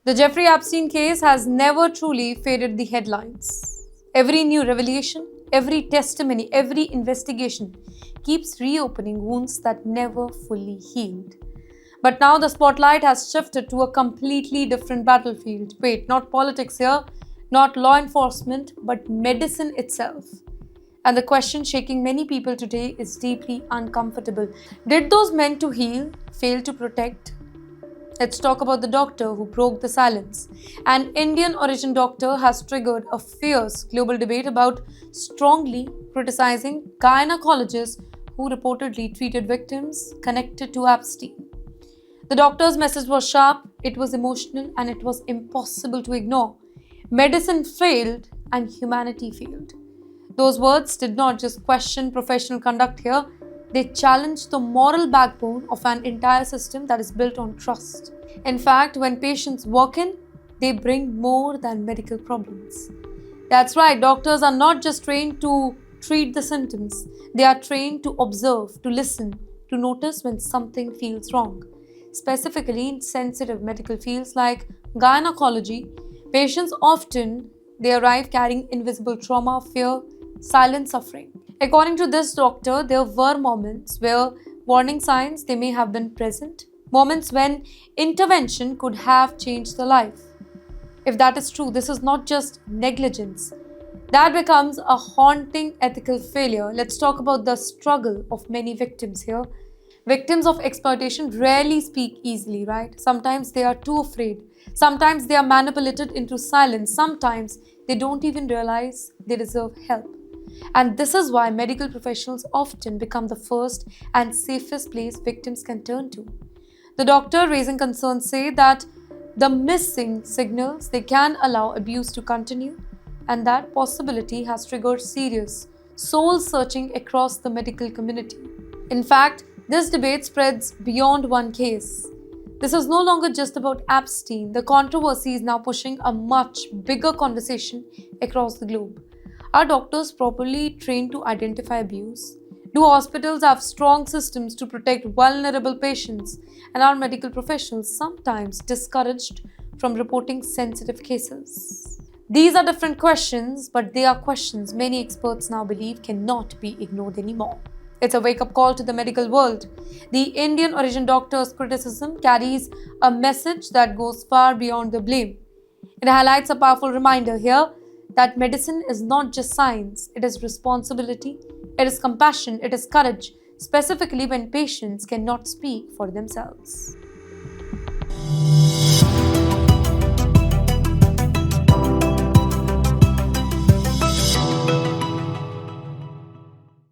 The Jeffrey Epstein case has never truly faded the headlines. Every new revelation, every testimony, every investigation keeps reopening wounds that never fully healed. But now the spotlight has shifted to a completely different battlefield. Wait, not politics here, not law enforcement, but medicine itself. And the question shaking many people today is deeply uncomfortable. Did those meant to heal fail to protect? Let's talk about the doctor who broke the silence. An Indian origin doctor has triggered a fierce global debate about strongly criticizing gynecologists who reportedly treated victims connected to Epstein. The doctor's message was sharp, it was emotional, and it was impossible to ignore. Medicine failed and humanity failed. Those words did not just question professional conduct here, they challenged the moral backbone of an entire system that is built on trust. In fact, when patients walk in, they bring more than medical problems. That's right, doctors are not just trained to treat the symptoms, they are trained to observe, to listen, to notice when something feels wrong. Specifically in sensitive medical fields like gynecology, patients often they arrive carrying invisible trauma, fear, silent suffering. According to this doctor, there were moments where warning signs they may have been present, moments when intervention could have changed the life. If that is true, this is not just negligence. That becomes a haunting ethical failure. Let's talk about the struggle of many victims here. Victims of exploitation rarely speak easily, right? Sometimes they are too afraid. Sometimes they are manipulated into silence. Sometimes they don't even realize they deserve help. And this is why medical professionals often become the first and safest place victims can turn to. The doctor raising concerns say that the missing signals they can allow abuse to continue, and that possibility has triggered serious soul searching across the medical community. In fact, this debate spreads beyond one case. This is no longer just about Epstein. The controversy is now pushing a much bigger conversation across the globe. Are doctors properly trained to identify abuse? Do hospitals have strong systems to protect vulnerable patients? And are medical professionals sometimes discouraged from reporting sensitive cases? These are different questions, but they are questions many experts now believe cannot be ignored anymore. It's a wake-up call to the medical world. The Indian origin doctor's criticism carries a message that goes far beyond the blame. It highlights a powerful reminder here that medicine is not just science, it is responsibility, it is compassion, it is courage, specifically when patients cannot speak for themselves.